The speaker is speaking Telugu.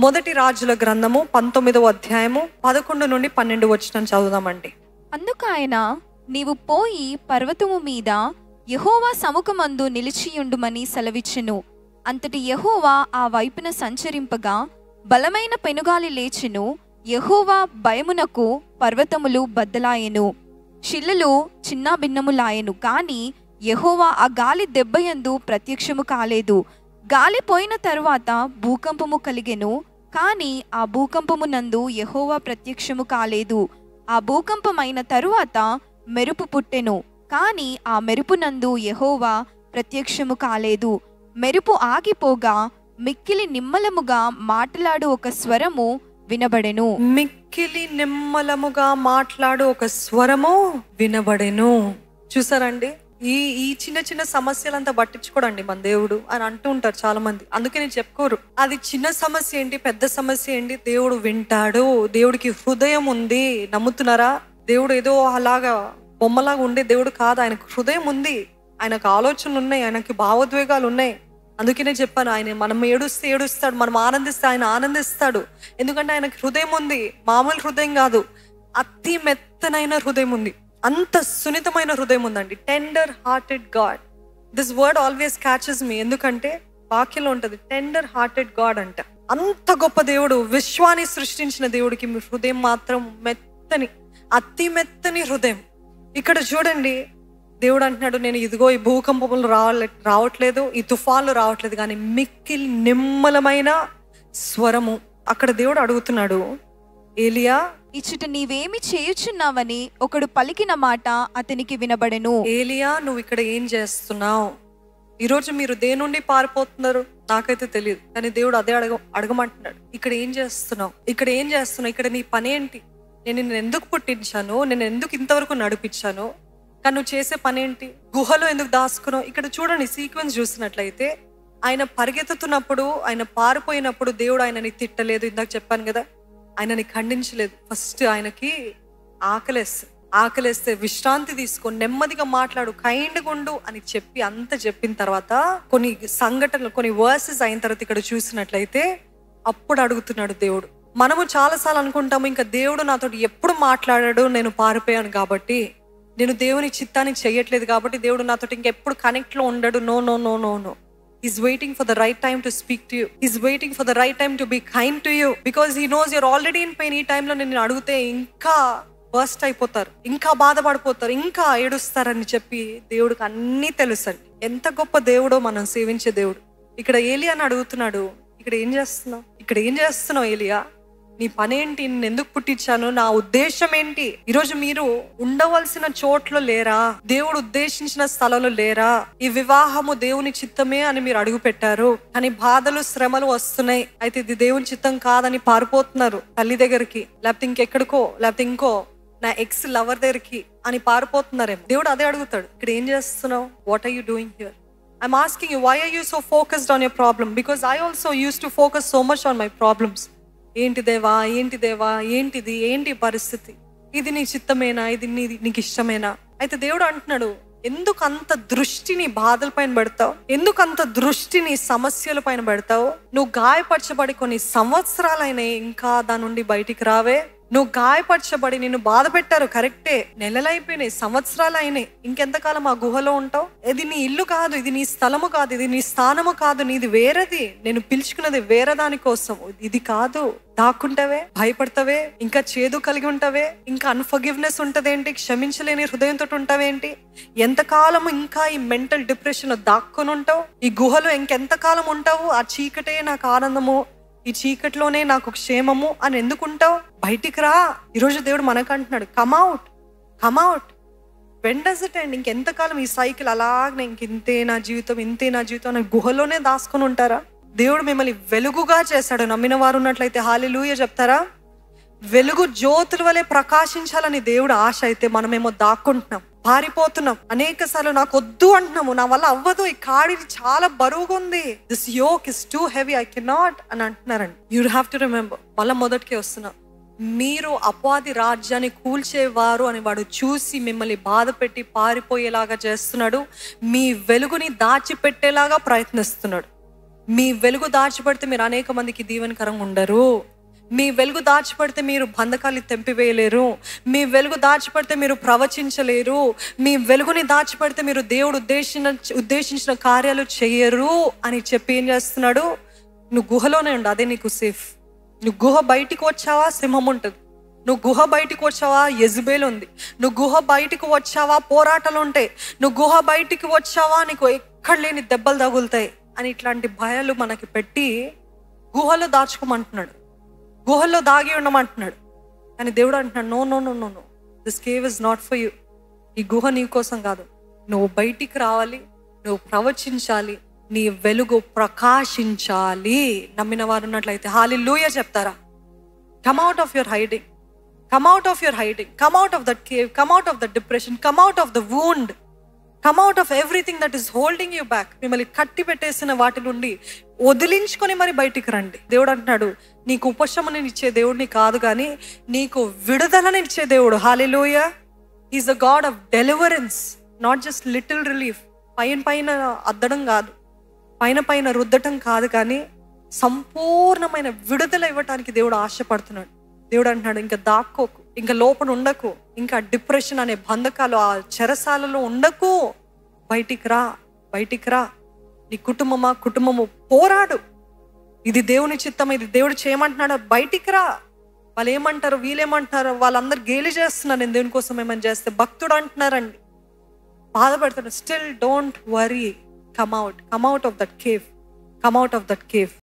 మొదటి రాజుల గ్రంథము 19వ అధ్యాయము 11 నుండి 12 వచనం చదువుదామండి. అందుకు ఆయన, నీవు పోయి పర్వతము మీద యెహోవా సముఖమందు నిలిచియుండుమని సెలవిచ్చెను. అంతటి యెహోవా ఆ వైపున సంచరింపగా బలమైన పెనుగాలి లేచెను. యెహోవా భయమునకు పర్వతములు బద్దలాయెను, శిలలు చిన్నాభిన్నములాయెను. కాని యెహోవా ఆ గాలి దెబ్బయందు ప్రత్యక్షము కాలేదు. గాలి పోయిన తరువాత భూకంపము కలిగెను, కాని ఆ భూకంపమునందు యెహోవా ప్రత్యక్షము కాలేదు. ఆ భూకంపమైన తరువాత మెరుపు పుట్టెను, కాని ఆ మెరుపునందు యెహోవా ప్రత్యక్షము కాలేదు. మెరుపు ఆగిపోగా మిక్కిలి నిమ్మలముగా మాట్లాడు ఒక స్వరము వినబడెను. మిక్కిలి నిమ్మలముగా మాట్లాడు ఒక స్వరము వినబడెను. చూసారండి, ఈ చిన్న చిన్న సమస్యలంతా పట్టించుకోడండి మన దేవుడు అని అంటూ ఉంటారు చాలా మంది. అందుకే నేను చెప్పుకోరు అది చిన్న సమస్య ఏంటి పెద్ద సమస్య ఏంటి, దేవుడు వింటాడు. దేవుడికి హృదయం ఉంది. నమ్ముతున్నారా? దేవుడు ఏదో అలాగా బొమ్మలాగా ఉండే దేవుడు కాదు. ఆయనకు హృదయం ఉంది, ఆయనకు ఆలోచనలు ఉన్నాయి, ఆయనకి భావోద్వేగాలు ఉన్నాయి. అందుకనే చెప్పాను, ఆయన మనం ఏడుస్తే ఏడుస్తాడు, మనం ఆనందిస్తే ఆయన ఆనందిస్తాడు. ఎందుకంటే ఆయనకు హృదయం ఉంది. మామూలు హృదయం కాదు, అతి మెత్తనైన హృదయం ఉంది. అంత సున్నితమైన హృదయం ఉందండి. Tender hearted God. This word always catches me. ఎందుకంటే వాక్యంలో ఉంటది టెండర్ హార్టెడ్ గాడ్ అంట. అంత గొప్ప దేవుడు, విశ్వాన్ని సృష్టించిన దేవుడికి మీ హృదయం మాత్రం మెత్తని, అతి మెత్తని హృదయం. ఇక్కడ చూడండి, దేవుడు అంటున్నాడు, నేను ఇదిగో ఈ భూకంపములు రావట్లేదు, ఈ తుఫాన్లు రావట్లేదు, కానీ మిక్కిలి నిమ్మలమైన స్వరము. అక్కడ దేవుడు అడుగుతున్నాడు, ఏలియా ఇచ్చట నీవేమి చేయుచున్నావని ఒకడు పలికిన మాట అతనికి వినబడెను. ఏలియా, నువ్వు ఇక్కడ ఏం చేస్తున్నావు? ఈరోజు మీరు దేని నుండి పారిపోతున్నారు నాకైతే తెలియదు, కానీ దేవుడు అదే అడగమంటున్నాడు. ఇక్కడ ఏం చేస్తున్నావు? ఇక్కడ ఏం చేస్తున్నావు? ఇక్కడ నీ పని ఏంటి? నేను ఎందుకు పుట్టించాను? నేను ఎందుకు ఇంతవరకు నడిపించాను? కానీ నువ్వు చేసే పని ఏంటి? గుహలో ఎందుకు దాచుకున్నావు? ఇక్కడ చూడండి, సీక్వెన్స్ చూసినట్లయితే ఆయన పరిగెత్తుతున్నప్పుడు, ఆయన పారిపోయినప్పుడు దేవుడు ఆయనని తిట్టలేదు. ఇందాక చెప్పాను కదా, ఆయనని ఖండించలేదు. ఫస్ట్ ఆయనకి ఆకలేస్తే విశ్రాంతి తీసుకో, నెమ్మదిగా మాట్లాడు, కైండ్గా ఉండు అని చెప్పి అంత చెప్పిన తర్వాత కొన్ని సంఘటనలు, కొన్ని వర్సెస్ అయిన తర్వాత ఇక్కడ చూసినట్లయితే అప్పుడు అడుగుతున్నాడు దేవుడు. మనము చాలాసార్లు అనుకుంటాము, ఇంకా దేవుడు నాతో ఎప్పుడు మాట్లాడాడు, నేను పారిపోయాను కాబట్టి, నేను దేవుని చిత్తాన్ని చెయ్యట్లేదు కాబట్టి దేవుడు నాతో ఇంకెప్పుడు కనెక్ట్ లో ఉండడు. No no no no no. He's waiting for the right time to speak to you. He's waiting for the right time to be kind to you, because he knows you're already in pain. ఈ టైంలో నేను అడిగితే ఇంకా బర్స్ట్ అయిపోతారు, ఇంకా బాధపడిపోతారు, ఇంకా ఏడుస్తారని చెప్పి దేవుడికి అన్నీ తెలుసండి. ఎంత గొప్ప దేవుడో మనం సేవించే దేవుడు. ఇక్కడ ఏలియాని అడుగుతున్నాడు, ఇక్కడ ఏం చేస్తున్నావు ఏలియా? నీ పని ఏంటి? నేను ఎందుకు పుట్టించాను? నా ఉద్దేశం ఏంటి? ఈరోజు మీరు ఉండవలసిన చోట్లో లేరా? దేవుడు ఉద్దేశించిన స్థలంలో లేరా? ఈ వివాహము దేవుని చిత్తమే అని మీరు అడుగు పెట్టారు, కానీ బాధలు శ్రమలు వస్తున్నాయి. అయితే ఇది దేవుని చిత్తం కాదని పారిపోతున్నారు తల్లి దగ్గరికి, లేకపోతే ఇంకెక్కడికో, లేకపోతే ఇంకో నా ఎక్స్ లవర్ దగ్గరికి అని పారిపోతున్నారేమో. దేవుడు అదే అడుగుతాడు, ఇక్కడ ఏం చేస్తున్నావు? What are you doing here? I'm asking you, why are you so focused on your problem? Because I also use to focus so much on my problems. ఏంటి దేవా, ఏంటిది, ఏంటి పరిస్థితి, ఇది నీ చిత్తమేనా, ఇది నీకు ఇష్టమేనా? అయితే దేవుడు అంటున్నాడు, ఎందుకు అంత దృష్టిని బాధల పైన పెడతావు? ఎందుకు అంత దృష్టిని సమస్యల పైన పెడతావు? నువ్వు గాయపరచబడి కొన్ని సంవత్సరాలైనా ఇంకా దాని నుండి బయటికి రావే. నువ్వు గాయపరచబడి నిన్ను బాధ పెట్టారు, కరెక్టే, నెలలైపోయినాయి, సంవత్సరాలు అయినాయి, ఇంకెంతకాలం ఆ గుహలో ఉంటావు? ఇది నీ ఇల్లు కాదు, ఇది నీ స్థలము కాదు, ఇది నీ స్థానము కాదు, నీది వేరేది. నేను పిలుచుకున్నది వేరే దాని కోసం, ఇది కాదు. దాక్కుంటావే, భయపడతావే, ఇంకా చేదు కలిగి ఉంటావే, ఇంకా అన్ఫర్గివ్నెస్ ఉంటదేంటి, క్షమించలేని హృదయంతో ఉంటావేంటి? ఎంతకాలం ఇంకా ఈ మెంటల్ డిప్రెషన్ లో దాక్కుని ఉంటావు? ఈ గుహలో ఇంకెంతకాలం ఉంటావు? ఆ చీకటే నాకు ఆనందము, ఈ చీకటిలోనే నాకు క్షేమము అని ఎందుకుంటావు? బయటికి రా. ఈరోజు దేవుడు మనకు అంటున్నాడు, come out. When does it end? ఇంకెంతకాలం ఈ సైకిల్ అలాగనే, ఇంతే నా జీవితం అని గుహలోనే దాచుకొని ఉంటారా? దేవుడు మిమ్మల్ని వెలుగుగా చేశాడు. నమ్మిన వారు ఉన్నట్లయితే హల్లెలూయా చెప్తారా? వెలుగు జ్యోతుల వలె ప్రకాశించాలని దేవుడు ఆశ అయితే మనమేమో దాక్కుంటున్నాం, పారిపోతున్నాం. అనేక సార్లు నాకు వద్దు అంటున్నాము, నా వల్ల అవ్వదు, ఈ కాడి చాలా బరువుగా ఉంది, this yoke is too heavy, I cannot అని అంటున్నారండి. యూ హ్యావ్ టు రిమెంబర్, మళ్ళీ మొదటికే వస్తున్నాం, మీరు అపవాది రాజ్యాన్ని కూల్చేవారు అని వాడు చూసి మిమ్మల్ని బాధ పెట్టి పారిపోయేలాగా చేస్తున్నాడు, మీ వెలుగుని దాచిపెట్టేలాగా ప్రయత్నిస్తున్నాడు. మీ వెలుగు దాచిపెడితే మీరు అనేక మందికి దీవెనకరంగా ఉండరు. మీ వెలుగు దాచిపెడితే మీరు బంధకాలు తెంపివేయలేరు. మీ వెలుగు దాచిపెడితే మీరు ప్రవచించలేరు. మీ వెలుగుని దాచిపెడితే మీరు దేవుడు ఉద్దేశించిన కార్యాలు చేయరు అని చెప్పి ఏం చేస్తున్నాడు? నువ్వు గుహలోనే ఉండు, అదే నీకు సేఫ్. నువ్వు గుహ బయటికి వచ్చావా, సింహం ఉంటుంది. నువ్వు గుహ బయటికి వచ్చావా, యెజబెల్ ఉంది. నువ్వు గుహ బయటికి వచ్చావా, పోరాటాలు ఉంటాయి. నువ్వు గుహ బయటికి వచ్చావా, నీకు ఎక్కడ లేని దెబ్బలు తగులుతాయి అని ఇట్లాంటి భయాలు మనకి పెట్టి గుహలో దాచుకోమంటున్నాడు, గుహల్లో దాగి ఉండమంటున్నాడు. కానీ దేవుడు అంటున్నాడు, no no no no no, this cave is not for you. ఈ గుహ నీ కోసం కాదు. నువ్వు బయటికి రావాలి, నువ్వు ప్రవచించాలి, నీ వెలుగు ప్రకాశించాలి. నమ్మిన వారు ఉన్నట్లయితే హల్లెలూయా చెప్తారా? Come out of your hiding, come out of your hiding, come out of that cave, come out of the depression, come out of the wound, come out of everything that is holding you back. మిమ్మల్ని కట్టి పెట్టేసిన వాటి నుండి వదిలించుకొని మరి బయటికి రండి. దేవుడు అంటున్నాడు, నీకు ఉపశమనం ఇచ్చే దేవుడిని కాదు, కానీ నీకు విడుదలనిచ్చే దేవుడు. Hallelujah. Is the God of deliverance, not just little relief. పైన పైన అద్దడం కాదు, పైన పైన రుద్దటం కాదు, కానీ సంపూర్ణమైన విడుదల ఇవ్వటానికి దేవుడు ఆశపడుతున్నాడు. దేవుడు అంటున్నాడు, ఇంకా దాక్కోకు, ఇంకా లోపల ఉండకు, ఇంకా డిప్రెషన్ అనే బంధకాలు ఆ చెరసాలలో ఉండకు, బయటికి రా, బయటికి రా. నీ కుటుంబము పోరాడు. ఇది దేవుని చిత్తం, ఇది దేవుడు చేయమంటున్నాడు, బయటికి రా. వాళ్ళు ఏమంటారు, వీళ్ళేమంటారు, వాళ్ళందరూ గేలి చేస్తున్నారు నేను దేవుని కోసం ఏమని చేస్తే. భక్తుడు అంటున్నారండి, బాధపడుతున్నాడు. Still don't worry, come out, come out of that cave, come out of that cave.